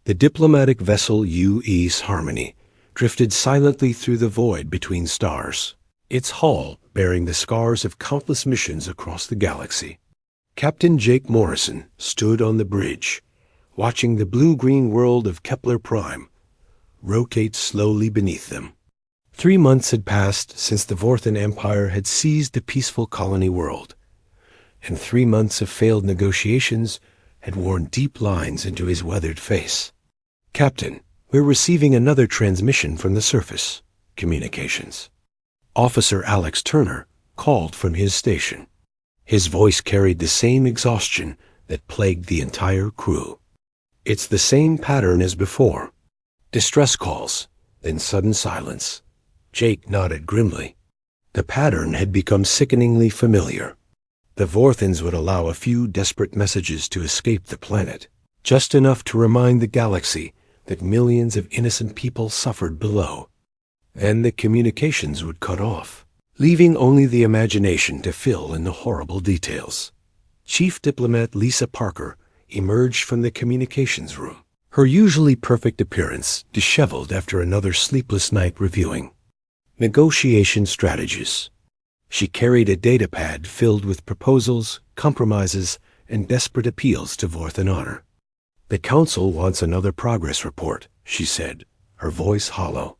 The diplomatic vessel U.E.'s Harmony drifted silently through the void between stars, its hull bearing the scars of countless missions across the galaxy. Captain Jake Morrison stood on the bridge, watching the blue-green world of Kepler Prime rotate slowly beneath them. 3 months had passed since the Vorthan Empire had seized the peaceful colony world, and 3 months of failed negotiations had worn deep lines into his weathered face. "Captain, we're receiving another transmission from the surface. Communications." Officer Alex Turner called from his station. His voice carried the same exhaustion that plagued the entire crew. "It's the same pattern as before. Distress calls, then sudden silence." Jake nodded grimly. The pattern had become sickeningly familiar. The Vorthans would allow a few desperate messages to escape the planet, just enough to remind the galaxy that millions of innocent people suffered below. Then the communications would cut off, leaving only the imagination to fill in the horrible details. Chief Diplomat Lisa Parker emerged from the communications room, her usually perfect appearance disheveled after another sleepless night reviewing negotiation strategies. She carried a datapad filled with proposals, compromises, and desperate appeals to Vorthan honor. "The Council wants another progress report," she said, her voice hollow.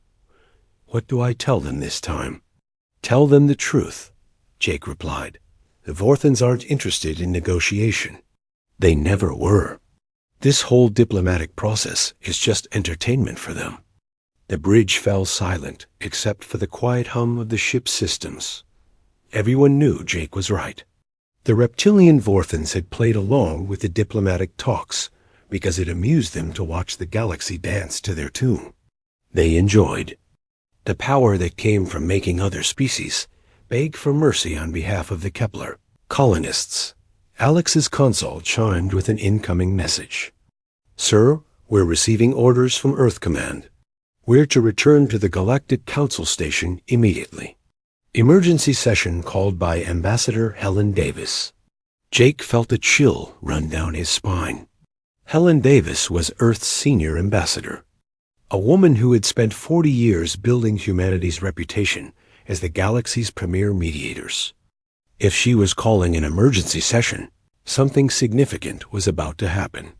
"What do I tell them this time?" "Tell them the truth," Jake replied. "The Vorthans aren't interested in negotiation. They never were. This whole diplomatic process is just entertainment for them." The bridge fell silent, except for the quiet hum of the ship's systems. Everyone knew Jake was right. The reptilian Vorthans had played along with the diplomatic talks because it amused them to watch the galaxy dance to their tune. They enjoyed the power that came from making other species beg for mercy on behalf of the Kepler colonists. Alex's console chimed with an incoming message. "Sir, we're receiving orders from Earth Command. We're to return to the Galactic Council Station immediately. Emergency session called by Ambassador Helen Davis." Jake felt a chill run down his spine. Helen Davis was Earth's senior ambassador, a woman who had spent 40 years building humanity's reputation as the galaxy's premier mediators. If she was calling an emergency session, something significant was about to happen.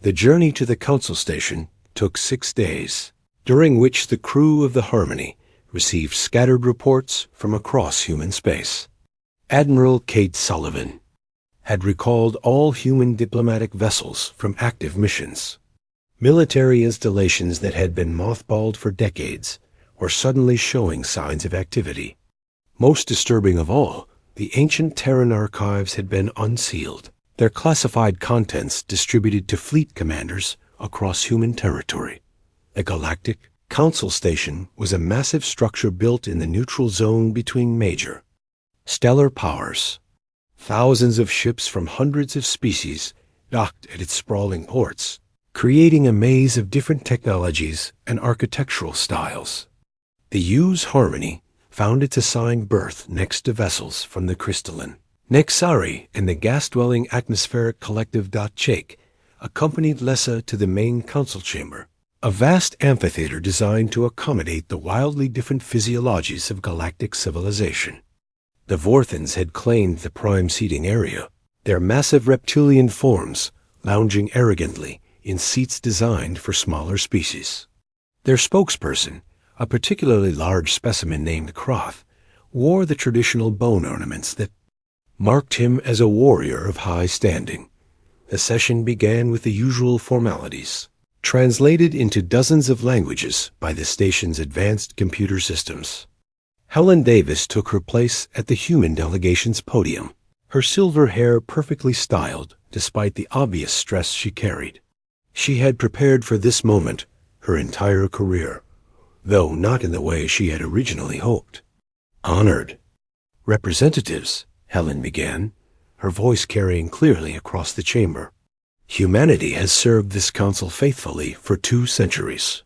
The journey to the Council Station took 6 days, during which the crew of the Harmony received scattered reports from across human space. Admiral Kate Sullivan had recalled all human diplomatic vessels from active missions. Military installations that had been mothballed for decades were suddenly showing signs of activity. Most disturbing of all, the ancient Terran archives had been unsealed, their classified contents distributed to fleet commanders across human territory. The Galactic Council Station was a massive structure built in the neutral zone between major stellar powers. Thousands of ships from hundreds of species docked at its sprawling ports, creating a maze of different technologies and architectural styles. The U's Harmony found its assigned berth next to vessels from the crystalline Nexari and the gas-dwelling atmospheric collective Chake accompanied Lessa to the main council chamber, a vast amphitheater designed to accommodate the wildly different physiologies of galactic civilization. The Vorthans had claimed the prime seating area, their massive reptilian forms lounging arrogantly in seats designed for smaller species. Their spokesperson, a particularly large specimen named Kroth, wore the traditional bone ornaments that marked him as a warrior of high standing. The session began with the usual formalities, translated into dozens of languages by the station's advanced computer systems. Helen Davis took her place at the human delegation's podium, her silver hair perfectly styled despite the obvious stress she carried. She had prepared for this moment her entire career, though not in the way she had originally hoped. "Honored representatives," Helen began, her voice carrying clearly across the chamber. "Humanity has served this council faithfully for 2 centuries.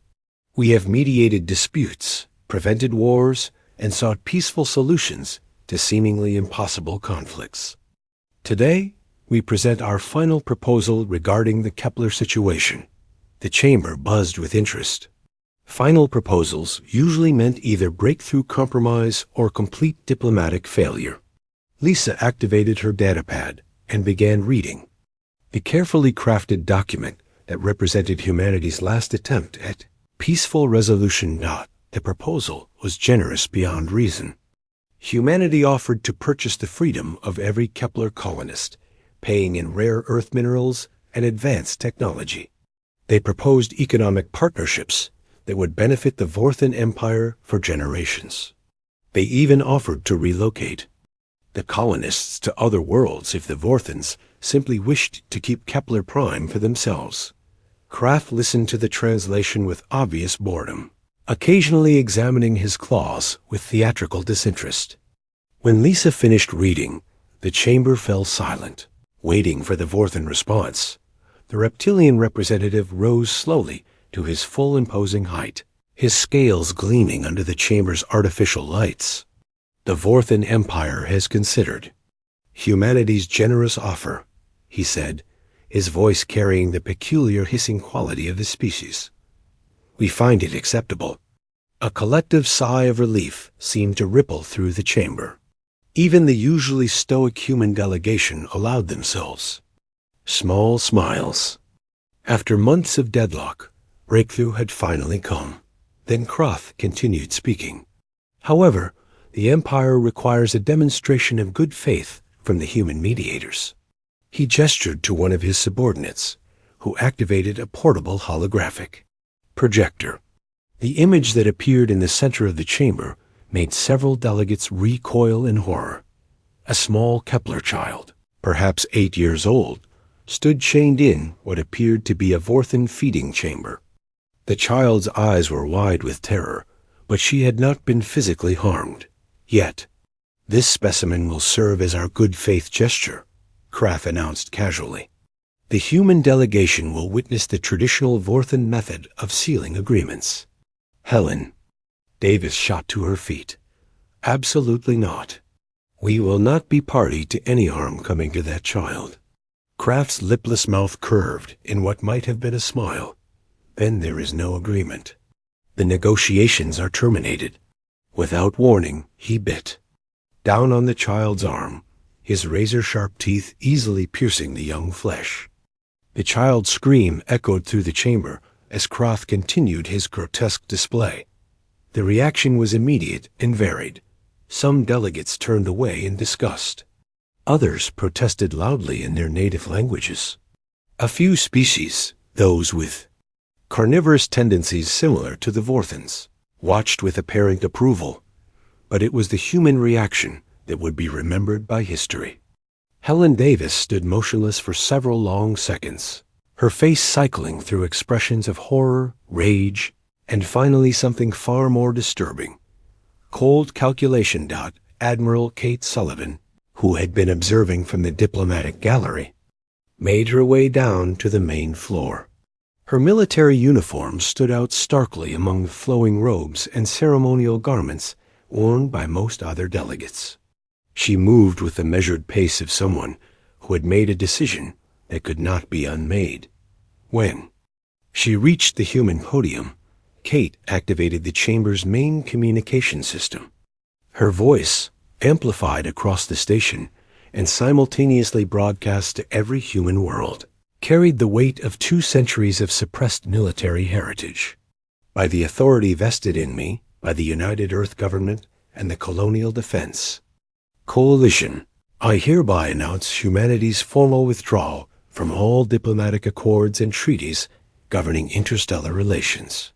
We have mediated disputes, prevented wars, and sought peaceful solutions to seemingly impossible conflicts. Today, we present our final proposal regarding the Kepler situation. The chamber buzzed with interest. Final proposals usually meant either breakthrough compromise or complete diplomatic failure. Lisa activated her datapad and began reading. The carefully crafted document that represented humanity's last attempt at peaceful resolution. The proposal was generous beyond reason. Humanity offered to purchase the freedom of every Kepler colonist, paying in rare earth minerals and advanced technology. They proposed economic partnerships that would benefit the Vorthan Empire for generations. They even offered to relocate the colonists to other worlds if the Vorthans simply wished to keep Kepler Prime for themselves. Kraft listened to the translation with obvious boredom, occasionally examining his claws with theatrical disinterest. When Lisa finished reading, the chamber fell silent, waiting for the Vorthan response. The reptilian representative rose slowly to his full imposing height, his scales gleaming under the chamber's artificial lights. The Vorthan Empire has considered humanity's generous offer, he said, his voice carrying the peculiar hissing quality of the species. We find it acceptable. A collective sigh of relief seemed to ripple through the chamber. Even the usually stoic human delegation allowed themselves small smiles. After months of deadlock, breakthrough had finally come. Then Kroth continued speaking. However, the Empire requires a demonstration of good faith from the human mediators. He gestured to one of his subordinates, who activated a portable holographic projector. The image that appeared in the center of the chamber made several delegates recoil in horror. A small Kepler child, perhaps 8 years old, stood chained in what appeared to be a Vorthan feeding chamber. The child's eyes were wide with terror, but she had not been physically harmed. Yet, this specimen will serve as our good faith gesture, Kraft announced casually. The human delegation will witness the traditional Vorthan method of sealing agreements. Helen. Davis shot to her feet. Absolutely not. We will not be party to any harm coming to that child. Kraft's lipless mouth curved in what might have been a smile. Then there is no agreement. The negotiations are terminated. Without warning, he bit down on the child's arm, his razor-sharp teeth easily piercing the young flesh. The child's scream echoed through the chamber as Kroth continued his grotesque display. The reaction was immediate and varied. Some delegates turned away in disgust. Others protested loudly in their native languages. A few species, those with carnivorous tendencies similar to the Vorthans, watched with apparent approval, but it was the human reaction that would be remembered by history. Helen Davis stood motionless for several long seconds, her face cycling through expressions of horror, rage, and finally something far more disturbing. Cold calculation. Admiral Kate Sullivan, who had been observing from the diplomatic gallery, made her way down to the main floor. Her military uniform stood out starkly among the flowing robes and ceremonial garments worn by most other delegates. She moved with the measured pace of someone who had made a decision that could not be unmade. When she reached the human podium, Kate activated the chamber's main communication system. Her voice, amplified across the station and simultaneously broadcast to every human world, carried the weight of 2 centuries of suppressed military heritage. By the authority vested in me by the United Earth Government and the Colonial Defense Coalition, I hereby announce humanity's formal withdrawal from all diplomatic accords and treaties governing interstellar relations.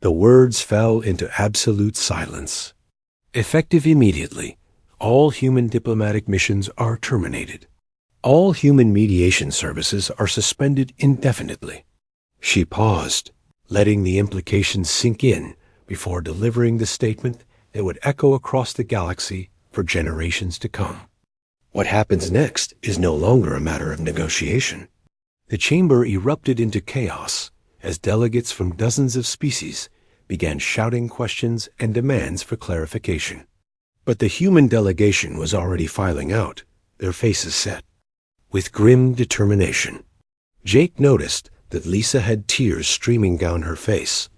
The words fell into absolute silence. Effective immediately, all human diplomatic missions are terminated. All human mediation services are suspended indefinitely. She paused, letting the implications sink in before delivering the statement that would echo across the galaxy for generations to come. What happens next is no longer a matter of negotiation. The chamber erupted into chaos as delegates from dozens of species began shouting questions and demands for clarification. But the human delegation was already filing out, their faces set with grim determination. Jake noticed that Lisa had tears streaming down her face,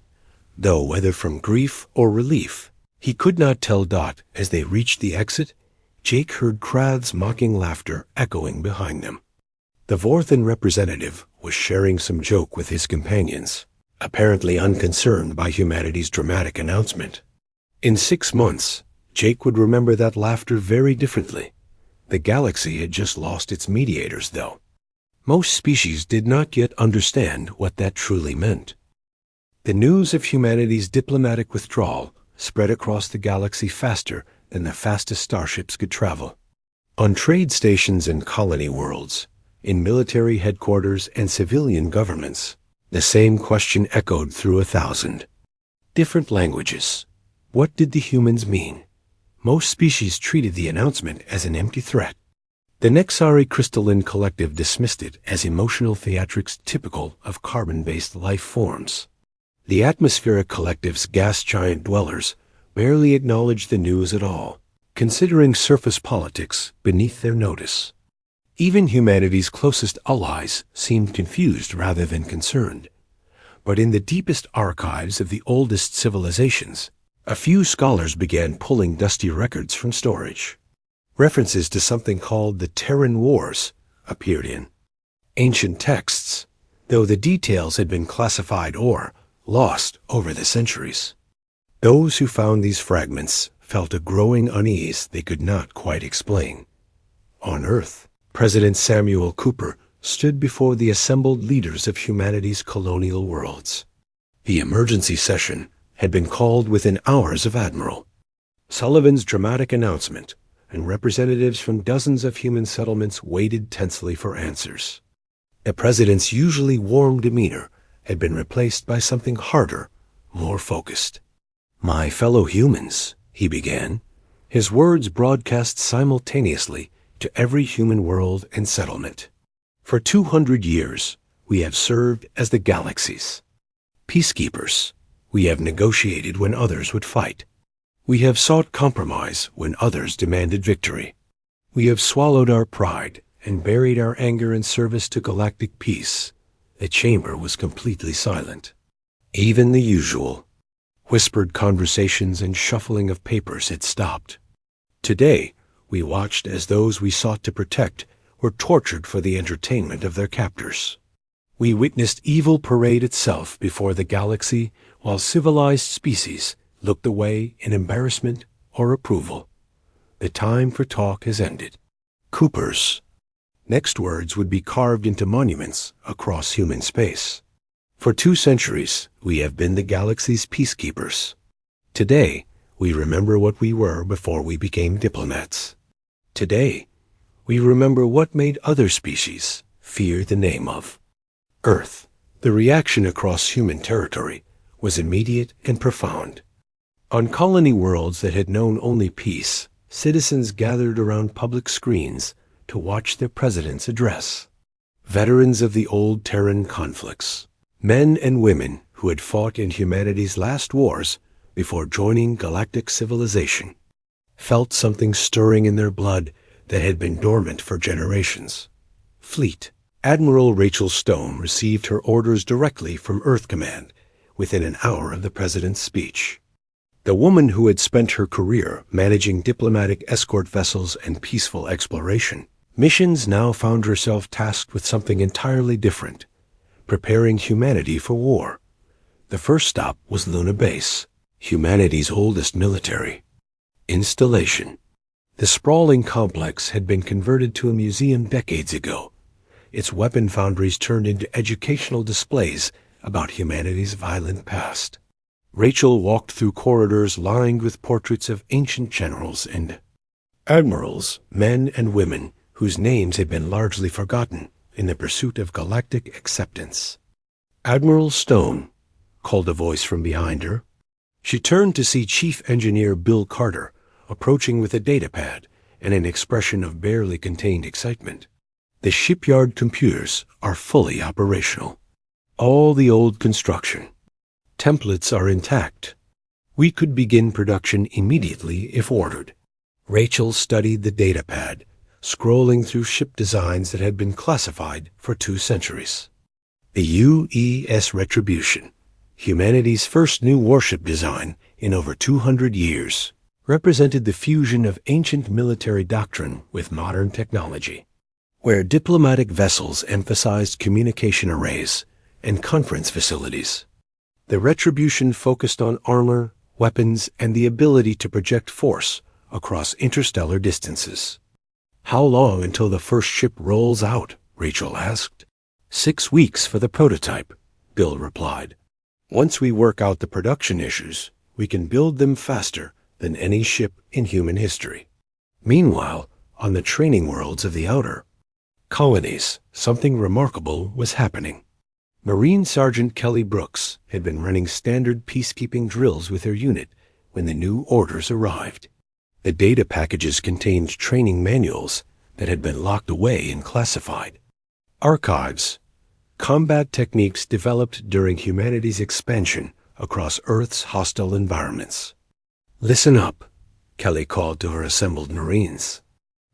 though whether from grief or relief, he could not tell. As they reached the exit, Jake heard Krath's mocking laughter echoing behind them. The Vorthan representative was sharing some joke with his companions, apparently unconcerned by humanity's dramatic announcement. In 6 months, Jake would remember that laughter very differently. The galaxy had just lost its mediators, though. Most species did not yet understand what that truly meant. The news of humanity's diplomatic withdrawal spread across the galaxy faster than the fastest starships could travel. On trade stations and colony worlds, in military headquarters and civilian governments, the same question echoed through 1,000. Different languages. What did the humans mean? Most species treated the announcement as an empty threat. The Nexari crystalline collective dismissed it as emotional theatrics typical of carbon-based life forms. The atmospheric collective's gas giant dwellers barely acknowledged the news at all, considering surface politics beneath their notice. Even humanity's closest allies seemed confused rather than concerned. But in the deepest archives of the oldest civilizations, a few scholars began pulling dusty records from storage. References to something called the Terran Wars appeared in ancient texts, though the details had been classified or lost over the centuries. Those who found these fragments felt a growing unease they could not quite explain. On Earth, President Samuel Cooper stood before the assembled leaders of humanity's colonial worlds. The emergency session had been called within hours of Admiral Sullivan's dramatic announcement, and representatives from dozens of human settlements waited tensely for answers. The president's usually warm demeanor had been replaced by something harder, more focused. "My fellow humans," he began, his words broadcast simultaneously to every human world and settlement. "For 200 years, we have served as the galaxies. Peacekeepers, we have negotiated when others would fight. We have sought compromise when others demanded victory. We have swallowed our pride and buried our anger in service to galactic peace." The chamber was completely silent. Even the usual whispered conversations and shuffling of papers had stopped. Today, we watched as those we sought to protect were tortured for the entertainment of their captors. We witnessed evil parade itself before the galaxy while civilized species looked away in embarrassment or approval. The time for talk has ended. Cooper's next words would be carved into monuments across human space. "For 2 centuries, we have been the galaxy's peacekeepers. Today, we remember what we were before we became diplomats. Today, we remember what made other species fear the name of Earth." The reaction across human territory was immediate and profound. On colony worlds that had known only peace, citizens gathered around public screens to watch their president's address. Veterans of the old Terran conflicts, men and women who had fought in humanity's last wars before joining galactic civilization, felt something stirring in their blood that had been dormant for generations. Fleet Admiral Rachel Stone received her orders directly from Earth Command within an hour of the president's speech. The woman who had spent her career managing diplomatic escort vessels and peaceful exploration missions now found herself tasked with something entirely different, preparing humanity for war. The first stop was Luna Base, humanity's oldest military installation. The sprawling complex had been converted to a museum decades ago, its weapon foundries turned into educational displays about humanity's violent past. Rachel walked through corridors lined with portraits of ancient generals and admirals, men and women whose names had been largely forgotten in the pursuit of galactic acceptance. "Admiral Stone," called a voice from behind her. She turned to see Chief Engineer Bill Carter approaching with a datapad and an expression of barely contained excitement. "The shipyard computers are fully operational. All the old construction templates are intact. We could begin production immediately if ordered." Rachel studied the datapad, scrolling through ship designs that had been classified for 2 centuries. The UES Retribution, humanity's first new warship design in over 200 years, represented the fusion of ancient military doctrine with modern technology, where diplomatic vessels emphasized communication arrays and conference facilities. The Retribution focused on armor, weapons, and the ability to project force across interstellar distances. "How long until the first ship rolls out?" Rachel asked. 6 weeks for the prototype," Bill replied. "Once we work out the production issues, we can build them faster than any ship in human history." Meanwhile, on the training worlds of the outer colonies, something remarkable was happening. Marine Sergeant Kelly Brooks had been running standard peacekeeping drills with her unit when the new orders arrived. The data packages contained training manuals that had been locked away and classified. Archives, combat techniques developed during humanity's expansion across Earth's hostile environments. "Listen up," Kelly called to her assembled Marines.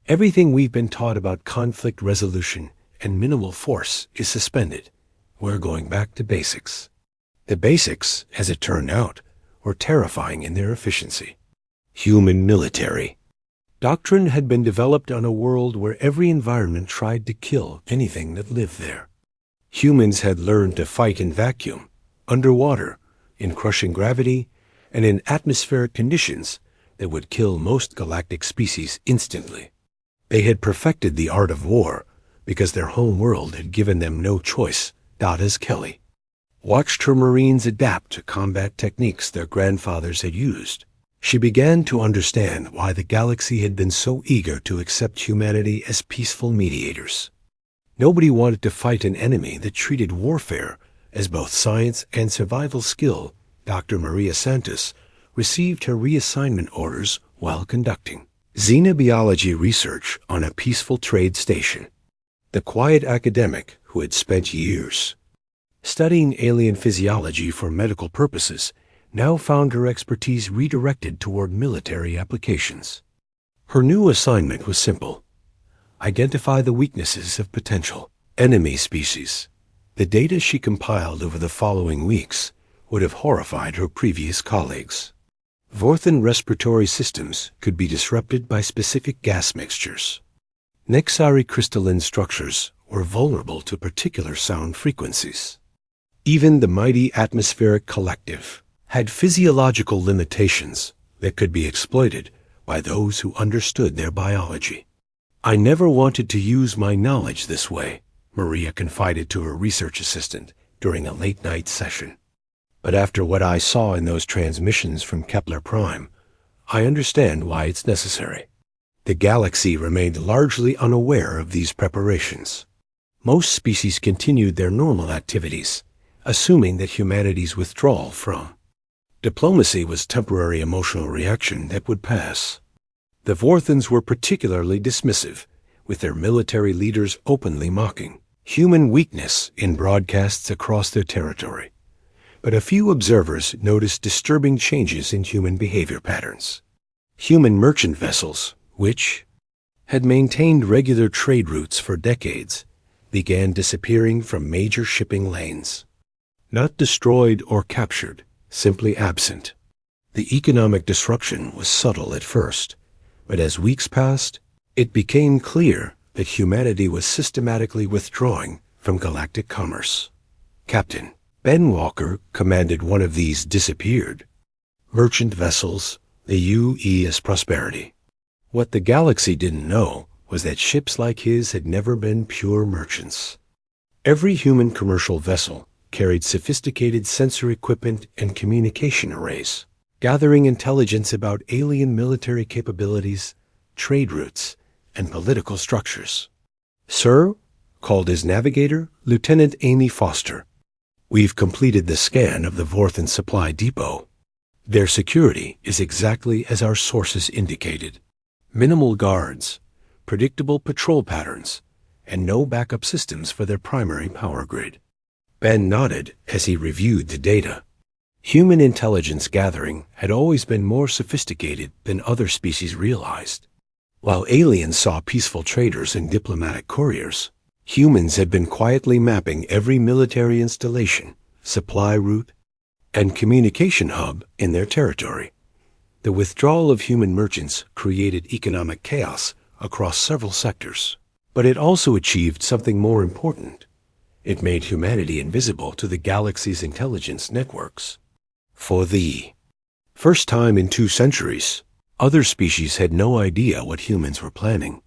"Everything we've been taught about conflict resolution and minimal force is suspended. We're going back to basics." The basics, as it turned out, were terrifying in their efficiency. Human military. Doctrine had been developed on a world where every environment tried to kill anything that lived there. Humans had learned to fight in vacuum, underwater, in crushing gravity, and in atmospheric conditions that would kill most galactic species instantly. They had perfected the art of war because their home world had given them no choice. Dada's Kelly watched her Marines adapt to combat techniques their grandfathers had used. She began to understand why the Galaxie had been so eager to accept humanity as peaceful mediators. Nobody wanted to fight an enemy that treated warfare as both science and survival skill. Dr. Maria Santos received her reassignment orders while conducting xenobiology research on a peaceful trade station. The quiet academic who had spent years studying alien physiology for medical purposes now found her expertise redirected toward military applications. Her new assignment was simple: identify the weaknesses of potential enemy species. The data she compiled over the following weeks would have horrified her previous colleagues. Vorthan respiratory systems could be disrupted by specific gas mixtures. Nexari crystalline structures were vulnerable to particular sound frequencies. Even the mighty atmospheric collective had physiological limitations that could be exploited by those who understood their biology. "I never wanted to use my knowledge this way," Maria confided to her research assistant during a late-night session. "But after what I saw in those transmissions from Kepler Prime, I understand why it's necessary." The Galaxie remained largely unaware of these preparations. Most species continued their normal activities, assuming that humanity's withdrawal from diplomacy was temporary emotional reaction that would pass. The Vorthans were particularly dismissive, with their military leaders openly mocking human weakness in broadcasts across their territory. But a few observers noticed disturbing changes in human behavior patterns. Human merchant vessels, which had maintained regular trade routes for decades, began disappearing from major shipping lanes. Not destroyed or captured, simply absent. The economic disruption was subtle at first, but as weeks passed, it became clear that humanity was systematically withdrawing from galactic commerce. Captain Ben Walker commanded one of these disappeared merchant vessels, the UES Prosperity. What the Galaxie didn't know was that ships like his had never been pure merchants. Every human commercial vessel carried sophisticated sensor equipment and communication arrays, gathering intelligence about alien military capabilities, trade routes, and political structures. "Sir," called his navigator, Lieutenant Amy Foster, "we've completed the scan of the Vorthan supply depot. Their security is exactly as our sources indicated. Minimal guards, predictable patrol patterns, and no backup systems for their primary power grid." Ben nodded as he reviewed the data. Human intelligence gathering had always been more sophisticated than other species realized. While aliens saw peaceful traders and diplomatic couriers, Humans had been quietly mapping every military installation, supply route, and communication hub in their territory. The withdrawal of human merchants created economic chaos across several sectors. But it also achieved something more important. It made humanity invisible to the galaxy's intelligence networks. For the first time in 2 centuries, other species had no idea what humans were planning.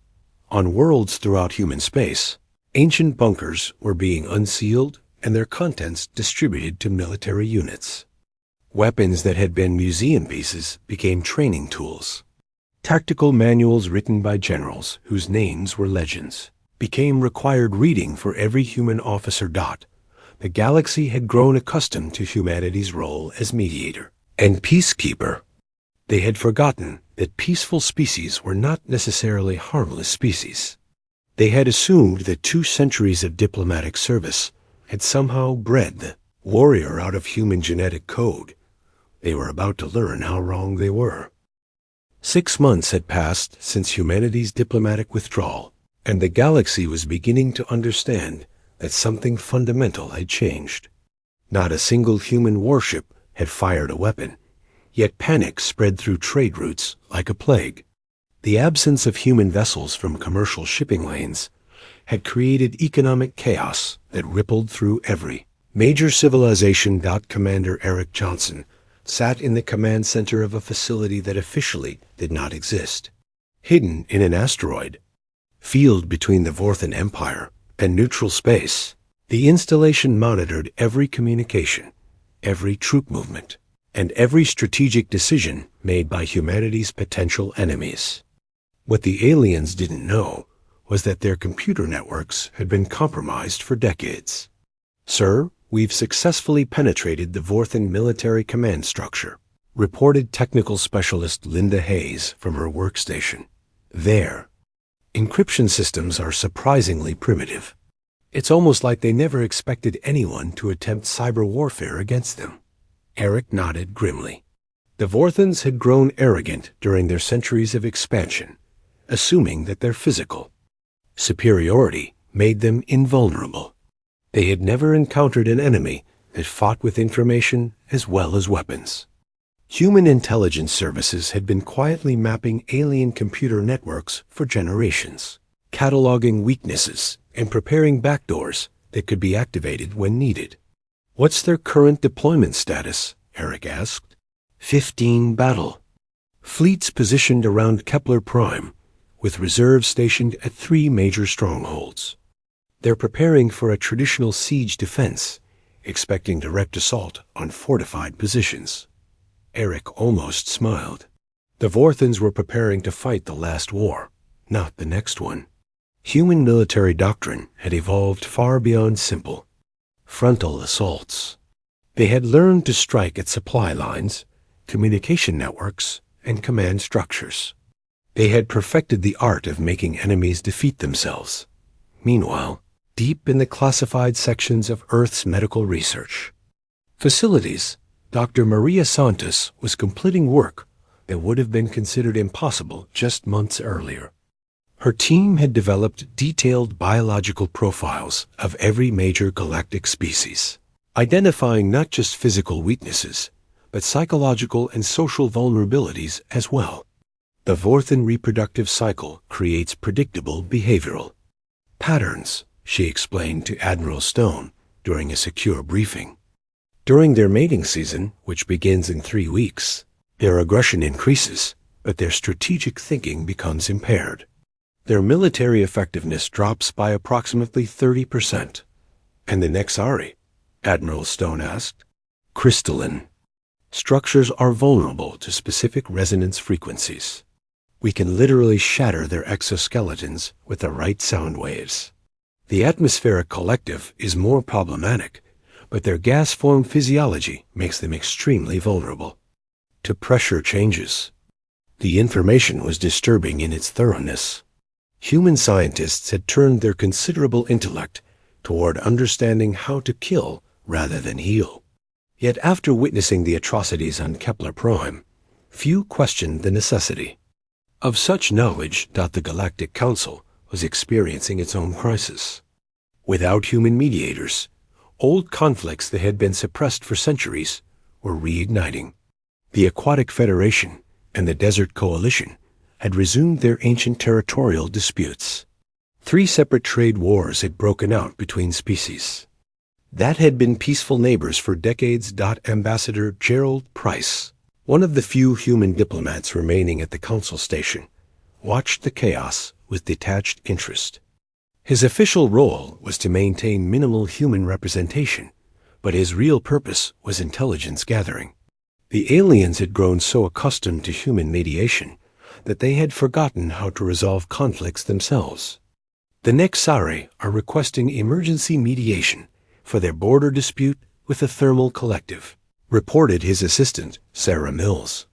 On worlds throughout human space, ancient bunkers were being unsealed and their contents distributed to military units. Weapons that had been museum pieces became training tools. Tactical manuals written by generals whose names were legends became required reading for every human officer. The galaxy had grown accustomed to humanity's role as mediator and peacekeeper. They had forgotten that peaceful species were not necessarily harmless species. They had assumed that 2 centuries of diplomatic service had somehow bred the warrior out of human genetic code. They were about to learn how wrong they were. 6 months had passed since humanity's diplomatic withdrawal, and the galaxy was beginning to understand that something fundamental had changed. Not a single human warship had fired a weapon, yet panic spread through trade routes like a plague. The absence of human vessels from commercial shipping lanes had created economic chaos that rippled through every major civilization. Commander Eric Johnson sat in the command center of a facility that officially did not exist. Hidden in an asteroid field between the Vorthan Empire and neutral space, the installation monitored every communication, every troop movement, and every strategic decision made by humanity's potential enemies. What the aliens didn't know was that their computer networks had been compromised for decades. "Sir, we've successfully penetrated the Vorthan military command structure," reported technical specialist Linda Hayes from her workstation. Their encryption systems are surprisingly primitive. It's almost like they never expected anyone to attempt cyber warfare against them. Eric nodded grimly. The Vorthans had grown arrogant during their centuries of expansion, assuming that their physical superiority made them invulnerable. They had never encountered an enemy that fought with information as well as weapons. Human intelligence services had been quietly mapping alien computer networks for generations, cataloging weaknesses and preparing backdoors that could be activated when needed. "What's their current deployment status?" Eric asked. 15 battle fleets positioned around Kepler Prime, with reserves stationed at 3 major strongholds. They're preparing for a traditional siege defense, expecting direct assault on fortified positions. Eric almost smiled. The Vorthans were preparing to fight the last war, not the next one. Human military doctrine had evolved far beyond simple frontal assaults. They had learned to strike at supply lines, communication networks, and command structures. They had perfected the art of making enemies defeat themselves. Meanwhile, deep in the classified sections of Earth's medical research facilities, Dr. Maria Santos was completing work that would have been considered impossible just months earlier. Her team had developed detailed biological profiles of every major galactic species, identifying not just physical weaknesses, but psychological and social vulnerabilities as well. The Vorthan reproductive cycle creates predictable behavioral patterns, she explained to Admiral Stone during a secure briefing. During their mating season, which begins in 3 weeks, their aggression increases, but their strategic thinking becomes impaired. Their military effectiveness drops by approximately 30%. "And the Nexari?" Admiral Stone asked. "Crystalline structures are vulnerable to specific resonance frequencies. We can literally shatter their exoskeletons with the right sound waves. The atmospheric collective is more problematic, but their gas-form physiology makes them extremely vulnerable to pressure changes." The information was disturbing in its thoroughness. Human scientists had turned their considerable intellect toward understanding how to kill rather than heal. Yet after witnessing the atrocities on Kepler Prime, few questioned the necessity of such knowledge. The Galactic Council was experiencing its own crisis. Without human mediators, old conflicts that had been suppressed for centuries were reigniting. The Aquatic Federation and the Desert Coalition had resumed their ancient territorial disputes. 3 separate trade wars had broken out between species that had been peaceful neighbors for decades. Ambassador Gerald Price, one of the few human diplomats remaining at the council station, watched the chaos with detached interest. His official role was to maintain minimal human representation, but his real purpose was intelligence gathering. The aliens had grown so accustomed to human mediation that they had forgotten how to resolve conflicts themselves. The Nexari are requesting emergency mediation for their border dispute with the Thermal Collective, reported his assistant, Sarah Mills.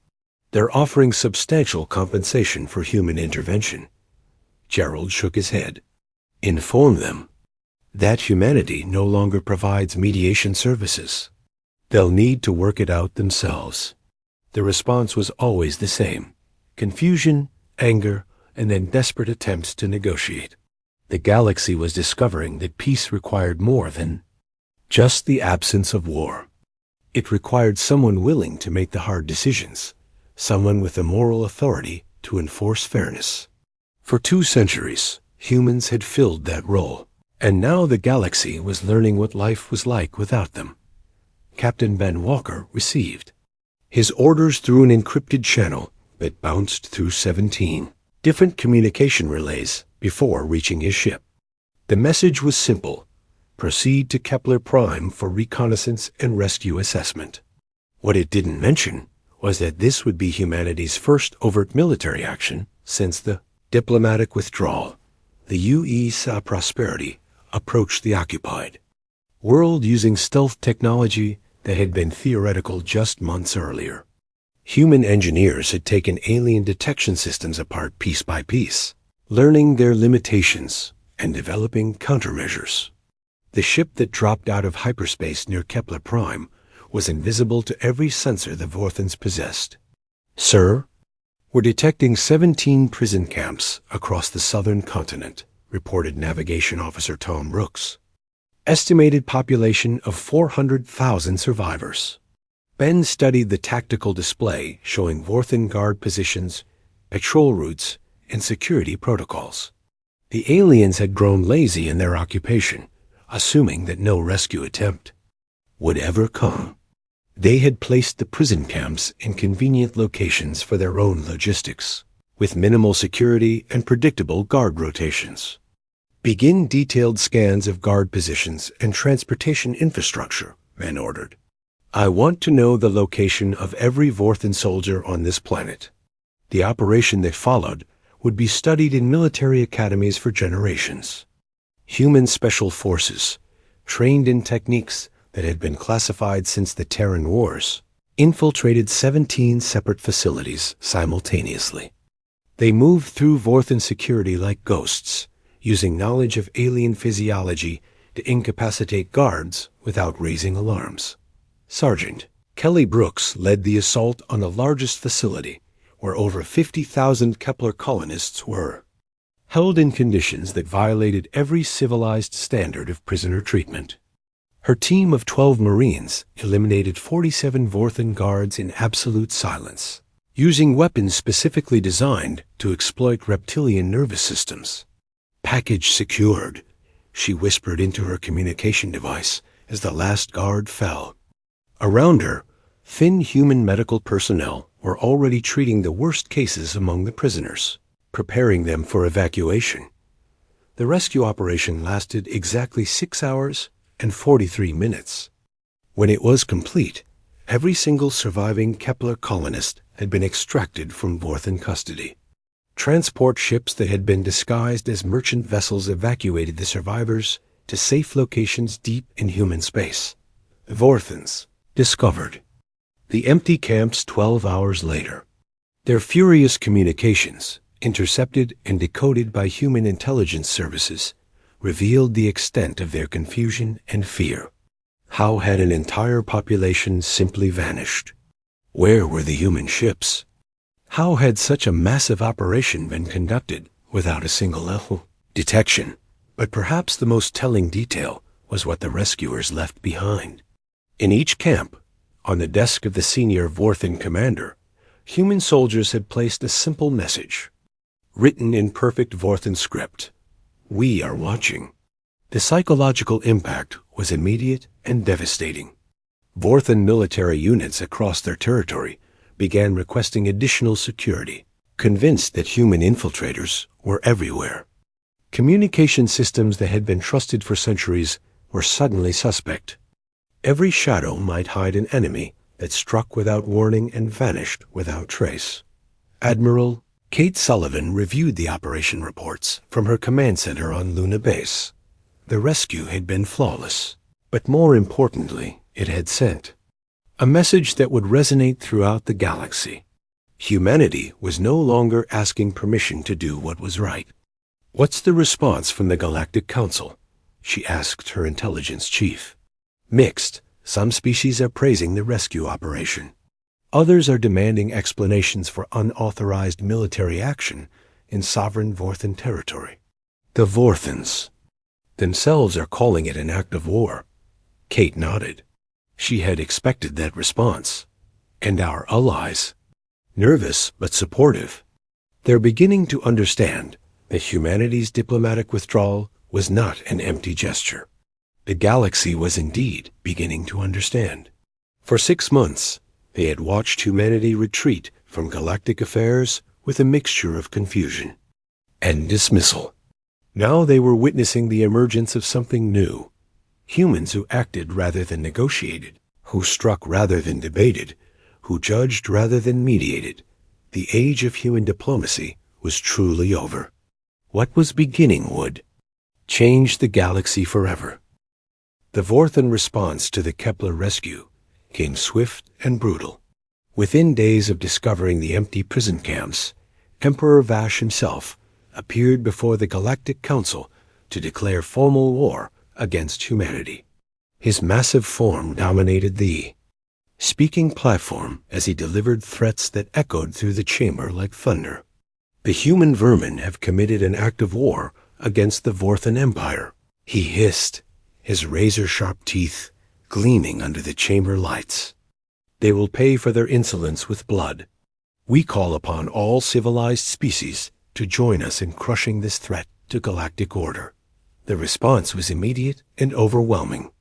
They're offering substantial compensation for human intervention. Gerald shook his head. Inform them that humanity no longer provides mediation services. They'll need to work it out themselves. The response was always the same: confusion, anger, and then desperate attempts to negotiate. The Galaxie was discovering that peace required more than just the absence of war. It required someone willing to make the hard decisions, someone with the moral authority to enforce fairness. For 2 centuries, humans had filled that role, and now the Galaxie was learning what life was like without them. Captain Ben Walker received his orders through an encrypted channel that bounced through 17 different communication relays before reaching his ship. The message was simple: proceed to Kepler Prime for reconnaissance and rescue assessment. What it didn't mention was that this would be humanity's first overt military action since the diplomatic withdrawal. The UE saw prosperity approach the occupied world using stealth technology that had been theoretical just months earlier. Human engineers had taken alien detection systems apart piece by piece, learning their limitations and developing countermeasures. The ship that dropped out of hyperspace near Kepler Prime was invisible to every sensor the Vorthans possessed. Sir, we're detecting 17 prison camps across the southern continent, reported Navigation Officer Tom Brooks. Estimated population of 400,000 survivors. Ben studied the tactical display showing Vorthan guard positions, patrol routes, and security protocols. The aliens had grown lazy in their occupation, assuming that no rescue attempt would ever come. They had placed the prison camps in convenient locations for their own logistics, with minimal security and predictable guard rotations. Begin detailed scans of guard positions and transportation infrastructure, Ben ordered. I want to know the location of every Vorthan soldier on this planet. The operation that followed would be studied in military academies for generations. Human special forces, trained in techniques that had been classified since the Terran Wars, infiltrated 17 separate facilities simultaneously. They moved through Vorthan security like ghosts, using knowledge of alien physiology to incapacitate guards without raising alarms. Sergeant Kelly Brooks led the assault on the largest facility, where over 50,000 Kepler colonists were held in conditions that violated every civilized standard of prisoner treatment. Her team of 12 Marines eliminated 47 Vorthan guards in absolute silence, using weapons specifically designed to exploit reptilian nervous systems. Package secured, she whispered into her communication device as the last guard fell. Around her, thin human medical personnel were already treating the worst cases among the prisoners, preparing them for evacuation. The rescue operation lasted exactly 6 hours and 43 minutes. When it was complete, every single surviving Kepler colonist had been extracted from Vorthan custody. Transport ships that had been disguised as merchant vessels evacuated the survivors to safe locations deep in human space. Vorthans discovered the empty camps 12 hours later. Their furious communications, intercepted and decoded by human intelligence services, revealed the extent of their confusion and fear. How had an entire population simply vanished? Where were the human ships? How had such a massive operation been conducted without a single level detection? But perhaps the most telling detail was what the rescuers left behind. In each camp, on the desk of the senior Vorthan commander, human soldiers had placed a simple message, written in perfect Vorthan script. "We are watching." The psychological impact was immediate and devastating. Vorthan military units across their territory began requesting additional security, convinced that human infiltrators were everywhere. Communication systems that had been trusted for centuries were suddenly suspect. Every shadow might hide an enemy that struck without warning and vanished without trace. Admiral Kate Sullivan reviewed the operation reports from her command center on Luna Base. The rescue had been flawless, but more importantly, it had sent a message that would resonate throughout the galaxy. Humanity was no longer asking permission to do what was right. "What's the response from the Galactic Council?" she asked her intelligence chief. "Mixed. Some species are praising the rescue operation. Others are demanding explanations for unauthorized military action in sovereign Vorthan territory. The Vorthans themselves are calling it an act of war." Kate nodded. She had expected that response. "And our allies?" "Nervous but supportive. They're beginning to understand that humanity's diplomatic withdrawal was not an empty gesture. The galaxy was indeed beginning to understand. For 6 months, they had watched humanity retreat from galactic affairs with a mixture of confusion and dismissal. Now they were witnessing the emergence of something new. Humans who acted rather than negotiated, who struck rather than debated, who judged rather than mediated. The age of human diplomacy was truly over. What was beginning would change the galaxy forever. The Vorthan response to the Kepler rescue came swift and brutal. Within days of discovering the empty prison camps, Emperor Vash himself appeared before the Galactic Council to declare formal war against humanity. His massive form dominated the speaking platform as he delivered threats that echoed through the chamber like thunder. "The human vermin have committed an act of war against the Vorthan Empire," he hissed, his razor-sharp teeth gleaming under the chamber lights. "They will pay for their insolence with blood. We call upon all civilized species to join us in crushing this threat to galactic order." The response was immediate and overwhelming.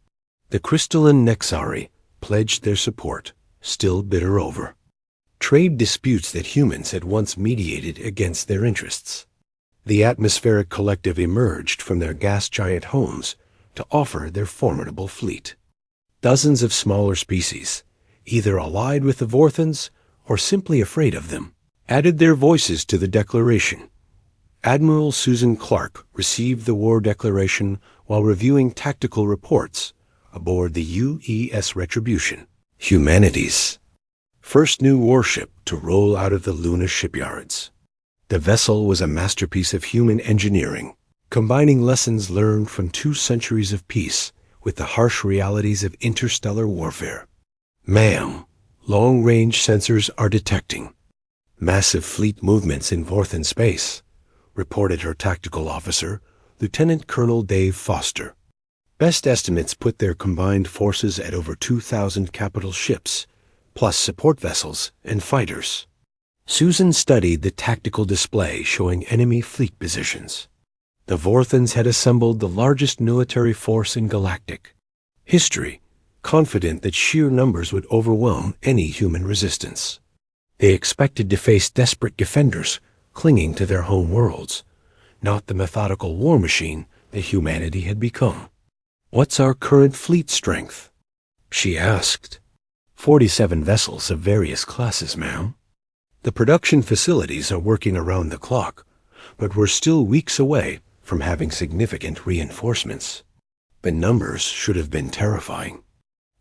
The crystalline Nexari pledged their support, still bitter over trade disputes that humans had once mediated against their interests. The atmospheric collective emerged from their gas giant homes to offer their formidable fleet. Dozens of smaller species, either allied with the Vorthans or simply afraid of them, added their voices to the declaration. Admiral Susan Clark received the war declaration while reviewing tactical reports aboard the UES Retribution, humanity's first new warship to roll out of the Luna shipyards. The vessel was a masterpiece of human engineering, combining lessons learned from 2 centuries of peace with the harsh realities of interstellar warfare. "Ma'am, long-range sensors are detecting massive fleet movements in Vorthan space," reported her tactical officer, Lieutenant Colonel Dave Foster. Best estimates put their combined forces at over 2,000 capital ships, plus support vessels and fighters. Susan studied the tactical display showing enemy fleet positions. The Vorthans had assembled the largest military force in galactic history, confident that sheer numbers would overwhelm any human resistance. They expected to face desperate defenders clinging to their home worlds, not the methodical war machine that humanity had become. "What's our current fleet strength?" she asked. 47 vessels of various classes, ma'am. The production facilities are working around the clock, but we're still weeks away from having significant reinforcements. The numbers should have been terrifying.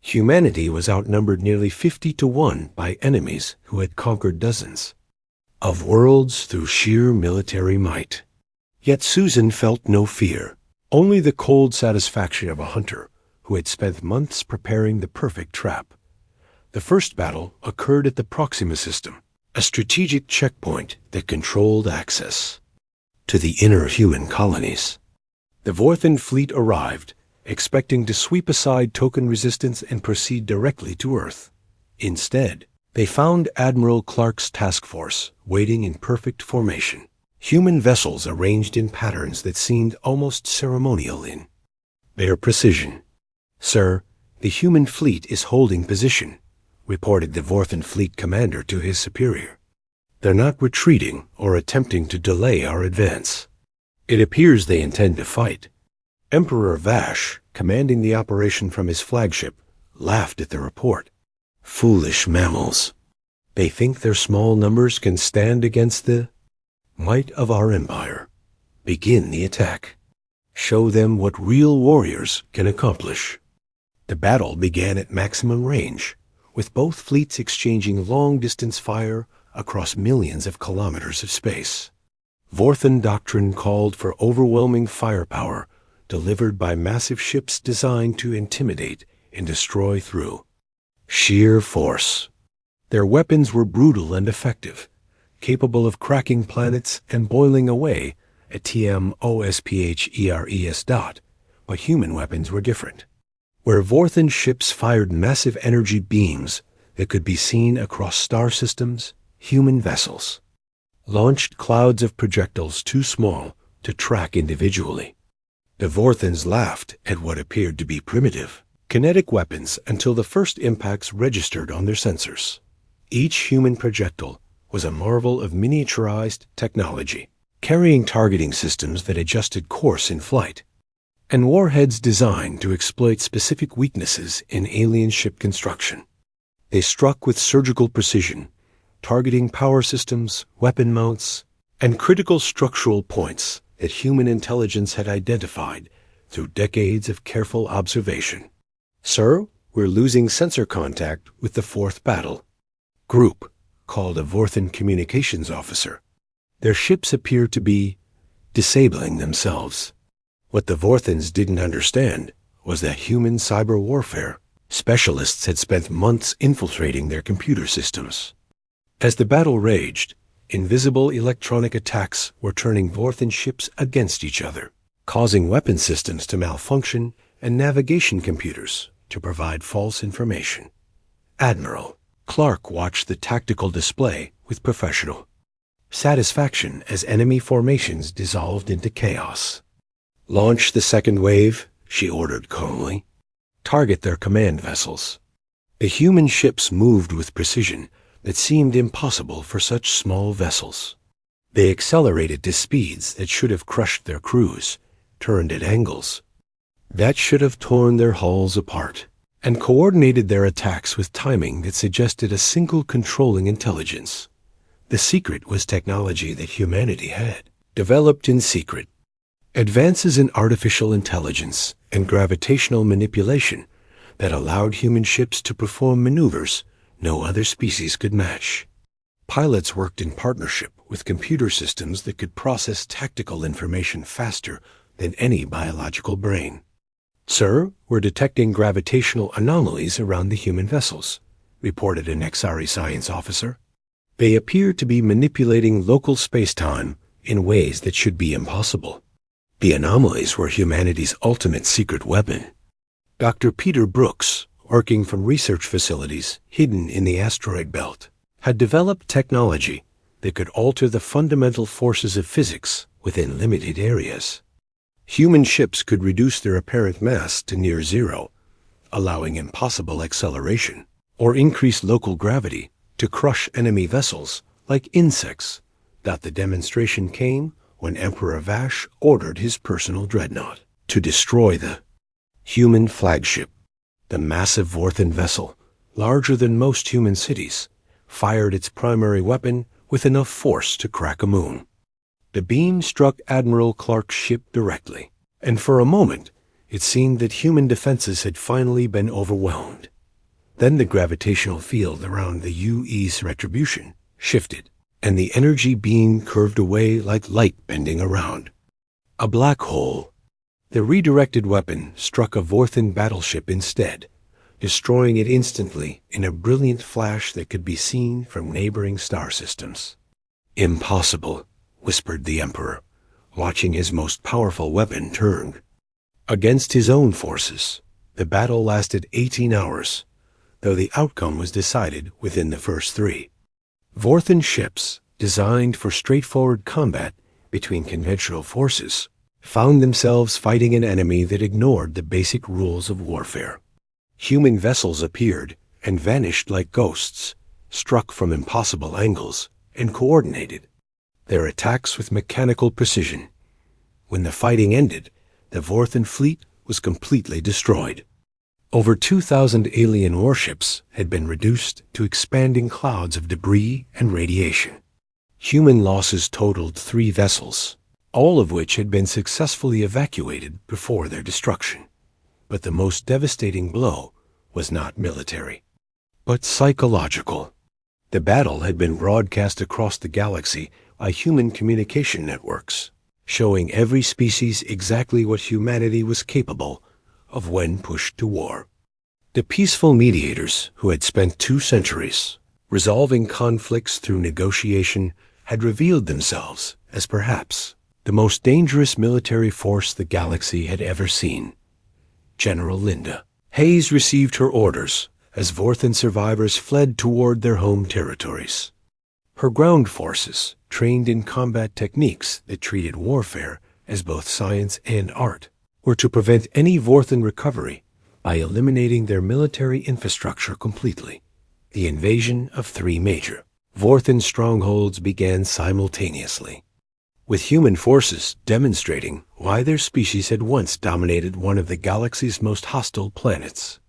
Humanity was outnumbered nearly 50-1 by enemies who had conquered dozens of worlds through sheer military might. Yet Susan felt no fear, only the cold satisfaction of a hunter who had spent months preparing the perfect trap. The first battle occurred at the Proxima system, a strategic checkpoint that controlled access to the inner human colonies. The Vorthen fleet arrived, expecting to sweep aside token resistance and proceed directly to Earth. Instead, they found Admiral Clark's task force waiting in perfect formation. Human vessels arranged in patterns that seemed almost ceremonial in their precision. "Sir, the human fleet is holding position," reported the Vorthen fleet commander to his superior. "They're not retreating or attempting to delay our advance. It appears they intend to fight." Emperor Vash, commanding the operation from his flagship, laughed at the report. "Foolish mammals. They think their small numbers can stand against the might of our empire. Begin the attack. Show them what real warriors can accomplish." The battle began at maximum range, with both fleets exchanging long-distance fire across millions of kilometers of space. Vorthen doctrine called for overwhelming firepower delivered by massive ships designed to intimidate and destroy through sheer force. Their weapons were brutal and effective, capable of cracking planets and boiling away a TMOSPHERES dot, but human weapons were different. Where Vorthen ships fired massive energy beams that could be seen across star systems, human vessels launched clouds of projectiles too small to track individually. The Vorthens laughed at what appeared to be primitive kinetic weapons until the first impacts registered on their sensors. Each human projectile was a marvel of miniaturized technology, carrying targeting systems that adjusted course in flight, and warheads designed to exploit specific weaknesses in alien ship construction. They struck with surgical precision, targeting power systems, weapon mounts, and critical structural points that human intelligence had identified through decades of careful observation. "Sir, we're losing sensor contact with the fourth battle group," called a Vorthen communications officer. Their ships appeared to be disabling themselves. What the Vorthens didn't understand was that human cyber warfare specialists had spent months infiltrating their computer systems. As the battle raged, invisible electronic attacks were turning Vorthen ships against each other, causing weapon systems to malfunction and navigation computers to provide false information. Admiral Clark watched the tactical display with professional satisfaction as enemy formations dissolved into chaos. "Launch the second wave," she ordered calmly. "Target their command vessels." The human ships moved with precision that seemed impossible for such small vessels. They accelerated to speeds that should have crushed their crews, turned at angles that should have torn their hulls apart, and coordinated their attacks with timing that suggested a single controlling intelligence. The secret was technology that humanity had developed in secret. Advances in artificial intelligence and gravitational manipulation that allowed human ships to perform maneuvers no other species could match. Pilots worked in partnership with computer systems that could process tactical information faster than any biological brain. "Sir, we're detecting gravitational anomalies around the human vessels," reported an XRE science officer. "They appear to be manipulating local space-time in ways that should be impossible." The anomalies were humanity's ultimate secret weapon. Dr. Peter Brooks, working from research facilities hidden in the asteroid belt, had developed technology that could alter the fundamental forces of physics within limited areas. Human ships could reduce their apparent mass to near zero, allowing impossible acceleration, or increase local gravity to crush enemy vessels like insects. The demonstration came when Emperor Vash ordered his personal dreadnought to destroy the human flagship. The massive Vorthen vessel, larger than most human cities, fired its primary weapon with enough force to crack a moon. The beam struck Admiral Clark's ship directly, and for a moment it seemed that human defenses had finally been overwhelmed. Then the gravitational field around the UE's retribution shifted, and the energy beam curved away like light bending around a black hole. The redirected weapon struck a Vorthen battleship instead, destroying it instantly in a brilliant flash that could be seen from neighboring star systems. "Impossible," whispered the Emperor, watching his most powerful weapon turn. Against his own forces, the battle lasted 18 hours, though the outcome was decided within the first 3. Vorthan ships, designed for straightforward combat between conventional forces, found themselves fighting an enemy that ignored the basic rules of warfare. Human vessels appeared and vanished like ghosts, struck from impossible angles and coordinated their attacks with mechanical precision. When the fighting ended, the Vorthan fleet was completely destroyed. Over 2,000 alien warships had been reduced to expanding clouds of debris and radiation. Human losses totaled 3 vessels, all of which had been successfully evacuated before their destruction. But the most devastating blow was not military, but psychological. The battle had been broadcast across the galaxy by human communication networks, showing every species exactly what humanity was capable of when pushed to war. The peaceful mediators, who had spent 2 centuries resolving conflicts through negotiation, had revealed themselves as perhaps the most dangerous military force the galaxy had ever seen. General Linda Hayes received her orders as Vorthan survivors fled toward their home territories. Her ground forces, trained in combat techniques that treated warfare as both science and art, were to prevent any Vorthan recovery by eliminating their military infrastructure completely. The invasion of 3 major Vorthan strongholds began simultaneously, with human forces demonstrating why their species had once dominated one of the galaxy's most hostile planets.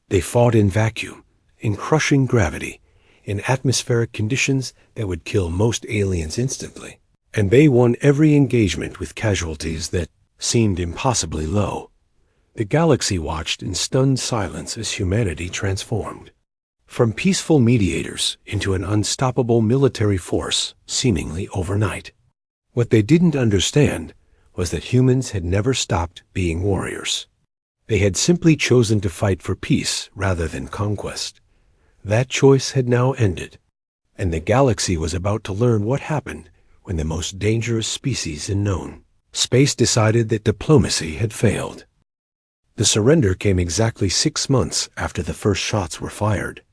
They fought in vacuum, in crushing gravity, in atmospheric conditions that would kill most aliens instantly, and they won every engagement with casualties that seemed impossibly low. The galaxy watched in stunned silence as humanity transformed from peaceful mediators into an unstoppable military force seemingly overnight. What they didn't understand was that humans had never stopped being warriors. They had simply chosen to fight for peace rather than conquest. That choice had now ended, and the galaxy was about to learn what happened when the most dangerous species in known space decided that diplomacy had failed. The surrender came exactly 6 months after the first shots were fired.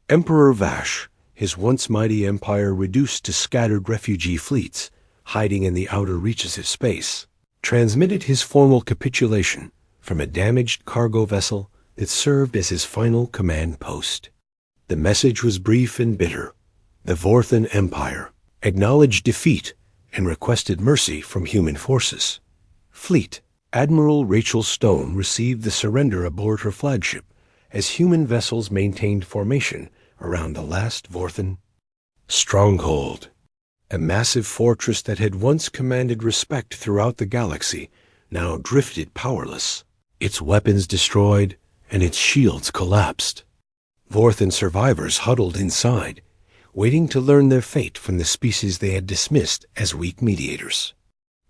Emperor Vash, his once mighty empire reduced to scattered refugee fleets hiding in the outer reaches of space, transmitted his formal capitulation from a damaged cargo vessel that served as his final command post. The message was brief and bitter. The Vorthan Empire acknowledged defeat and requested mercy from human forces. Fleet Admiral Rachel Stone received the surrender aboard her flagship as human vessels maintained formation around the last Vorthan stronghold. A massive fortress that had once commanded respect throughout the galaxy now drifted powerless, its weapons destroyed and its shields collapsed. Vorthan survivors huddled inside, waiting to learn their fate from the species they had dismissed as weak mediators.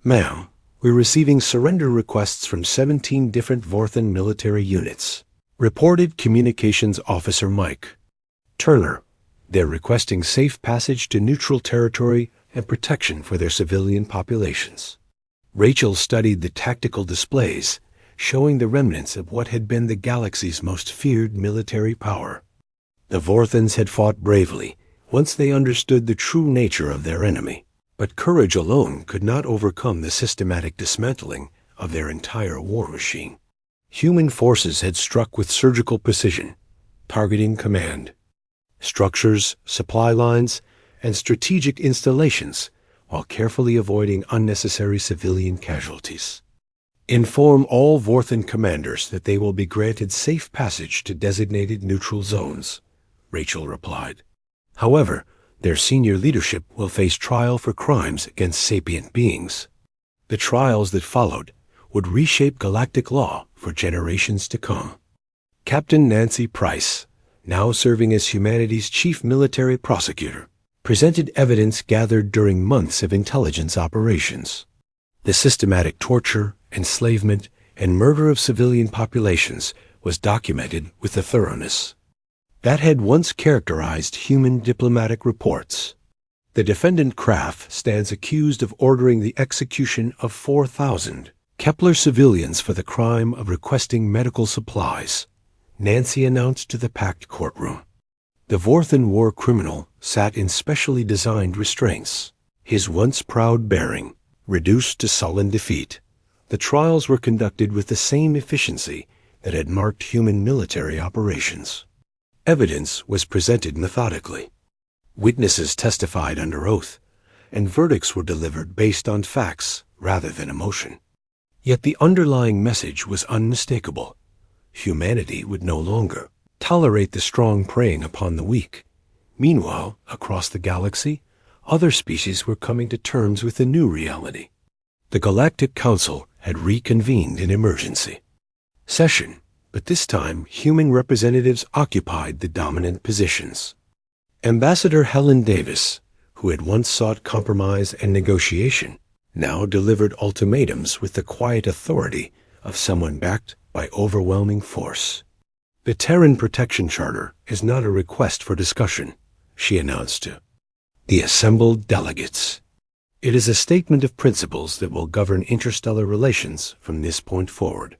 "Ma'am, we're receiving surrender requests from 17 different Vorthan military units," reported Communications Officer Mike Turner. "They're requesting safe passage to neutral territory and protection for their civilian populations." Rachel studied the tactical displays, showing the remnants of what had been the galaxy's most feared military power. The Vorthans had fought bravely once they understood the true nature of their enemy, but courage alone could not overcome the systematic dismantling of their entire war machine. Human forces had struck with surgical precision, targeting command, structures, supply lines, and strategic installations, while carefully avoiding unnecessary civilian casualties. "Inform all Vorthan commanders that they will be granted safe passage to designated neutral zones," Rachel replied. "However, their senior leadership will face trial for crimes against sapient beings. The trials that followed would reshape galactic law for generations to come." Captain Nancy Price, now serving as humanity's chief military prosecutor, presented evidence gathered during months of intelligence operations. The systematic torture, enslavement, and murder of civilian populations was documented with a thoroughness that had once characterized human diplomatic reports. The defendant Kraft stands accused of ordering the execution of 4,000 Kepler civilians for the crime of requesting medical supplies, Nancy announced to the packed courtroom. The Vorthen war criminal sat in specially designed restraints, his once proud bearing reduced to sullen defeat. The trials were conducted with the same efficiency that had marked human military operations. Evidence was presented methodically. Witnesses testified under oath, and verdicts were delivered based on facts rather than emotion. Yet the underlying message was unmistakable. Humanity would no longer tolerate the strong preying upon the weak. Meanwhile, across the galaxy, other species were coming to terms with a new reality. The Galactic Council had reconvened in emergency session, but this time human representatives occupied the dominant positions. Ambassador Helen Davis, who had once sought compromise and negotiation, now delivered ultimatums with the quiet authority of someone backed by overwhelming force. The Terran Protection Charter is not a request for discussion, she announced to the assembled delegates. It is a statement of principles that will govern interstellar relations from this point forward.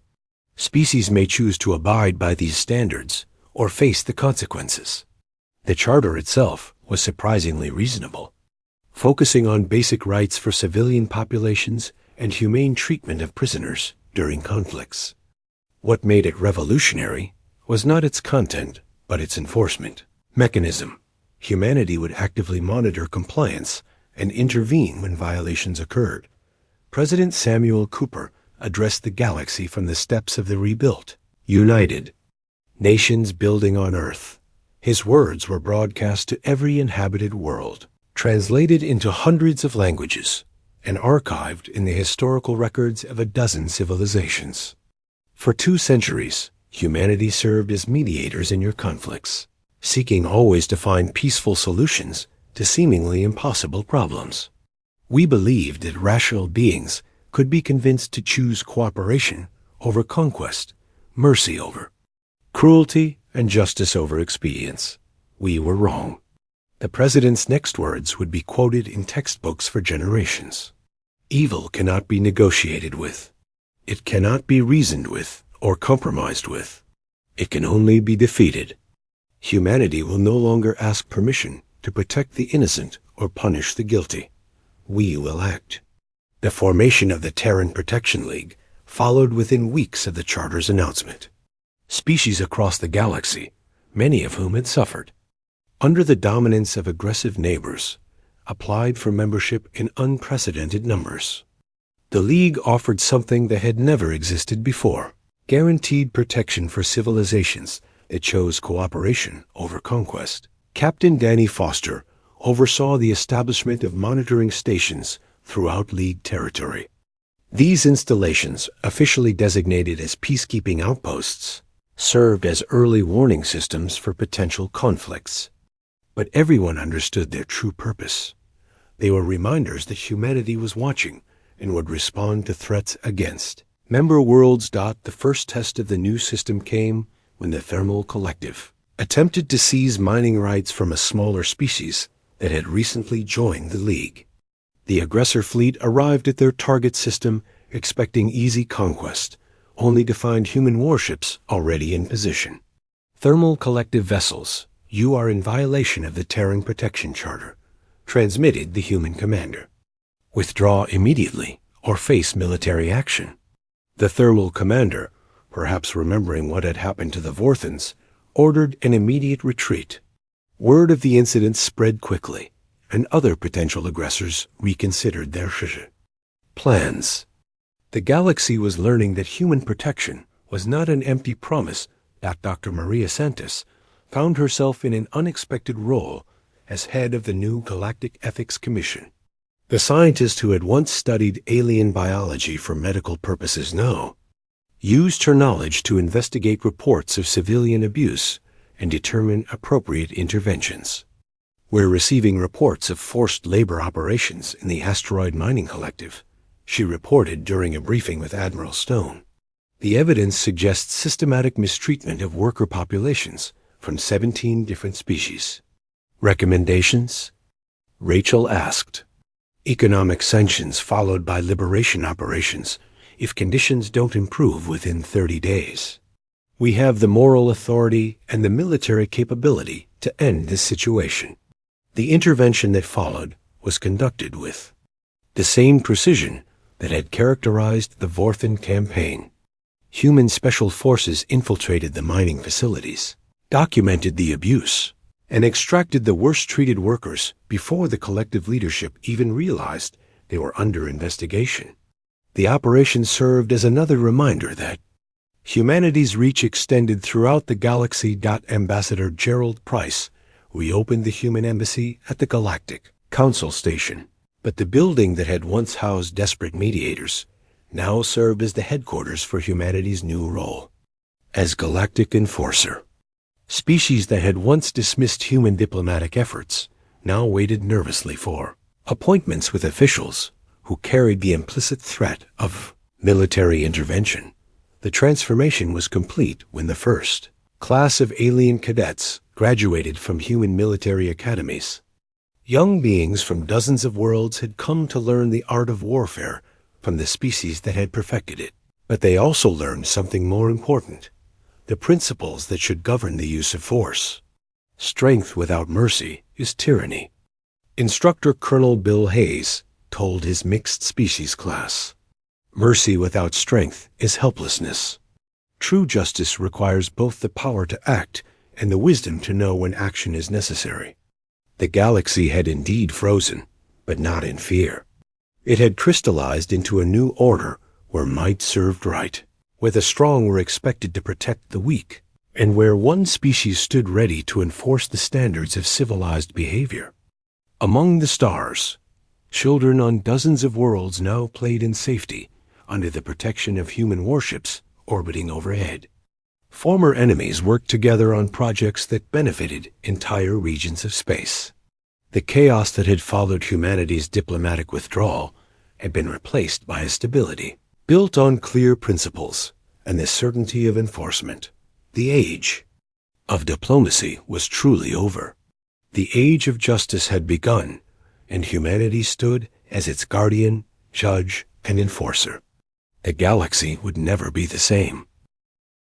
Species may choose to abide by these standards or face the consequences. The charter itself was surprisingly reasonable, focusing on basic rights for civilian populations and humane treatment of prisoners during conflicts. What made it revolutionary was not its content, but its enforcement mechanism. Humanity would actively monitor compliance and intervene when violations occurred. President Samuel Cooper addressed the galaxy from the steps of the rebuilt, united nations building on Earth. His words were broadcast to every inhabited world, translated into hundreds of languages, and archived in the historical records of a dozen civilizations. For 2 centuries, humanity served as mediators in your conflicts, seeking always to find peaceful solutions to seemingly impossible problems. We believed that rational beings could be convinced to choose cooperation over conquest, mercy over cruelty, and justice over expedience. We were wrong. The president's next words would be quoted in textbooks for generations. Evil cannot be negotiated with. It cannot be reasoned with or compromised with. It can only be defeated. Humanity will no longer ask permission to protect the innocent or punish the guilty. We will act. The formation of the Terran Protection League followed within weeks of the Charter's announcement. Species across the galaxy, many of whom had suffered under the dominance of aggressive neighbors, applied for membership in unprecedented numbers. The League offered something that had never existed before: guaranteed protection for civilizations that chose cooperation over conquest. Captain Danny Foster oversaw the establishment of monitoring stations throughout League territory. These installations, officially designated as peacekeeping outposts, served as early warning systems for potential conflicts. But everyone understood their true purpose. They were reminders that humanity was watching and would respond to threats against member worlds. The first test of the new system came when the Thermal Collective attempted to seize mining rights from a smaller species that had recently joined the League. The aggressor fleet arrived at their target system expecting easy conquest, only to find human warships already in position. Thermal Collective vessels, you are in violation of the Terran Protection Charter, transmitted the human commander. Withdraw immediately or face military action. The Thermal Commander, perhaps remembering what had happened to the Vorthens, ordered an immediate retreat. Word of the incident spread quickly, and other potential aggressors reconsidered their plans. The galaxy was learning that human protection was not an empty promise. Dr. Maria Santos found herself in an unexpected role as head of the new Galactic Ethics Commission. The scientist who had once studied alien biology for medical purposes now used her knowledge to investigate reports of civilian abuse and determine appropriate interventions. We're receiving reports of forced labor operations in the Asteroid Mining Collective, she reported during a briefing with Admiral Stone. The evidence suggests systematic mistreatment of worker populations from 17 different species. Recommendations? Rachel asked. Economic sanctions followed by liberation operations if conditions don't improve within 30 days. We have the moral authority and the military capability to end this situation. The intervention that followed was conducted with the same precision that had characterized the Vorthen campaign. Human special forces infiltrated the mining facilities, documented the abuse, and extracted the worst-treated workers before the collective leadership even realized they were under investigation. The operation served as another reminder that humanity's reach extended throughout the galaxy. Ambassador Gerald Price reopened the human embassy at the Galactic Council Station, but the building that had once housed desperate mediators now served as the headquarters for humanity's new role as Galactic Enforcer. Species that had once dismissed human diplomatic efforts now waited nervously for appointments with officials who carried the implicit threat of military intervention. The transformation was complete when the first class of alien cadets graduated from human military academies. Young beings from dozens of worlds had come to learn the art of warfare from the species that had perfected it. But they also learned something more important: the principles that should govern the use of force. Strength without mercy is tyranny. Instructor Colonel Bill Hayes told his mixed species class, mercy without strength is helplessness. True justice requires both the power to act and the wisdom to know when action is necessary. The galaxy had indeed frozen, but not in fear. It had crystallized into a new order where might served right, where the strong were expected to protect the weak, and where one species stood ready to enforce the standards of civilized behavior. Among the stars, children on dozens of worlds now played in safety under the protection of human warships orbiting overhead. Former enemies worked together on projects that benefited entire regions of space. The chaos that had followed humanity's diplomatic withdrawal had been replaced by a stability built on clear principles and the certainty of enforcement. The age of diplomacy was truly over. The age of justice had begun, and humanity stood as its guardian, judge, and enforcer. The galaxy would never be the same.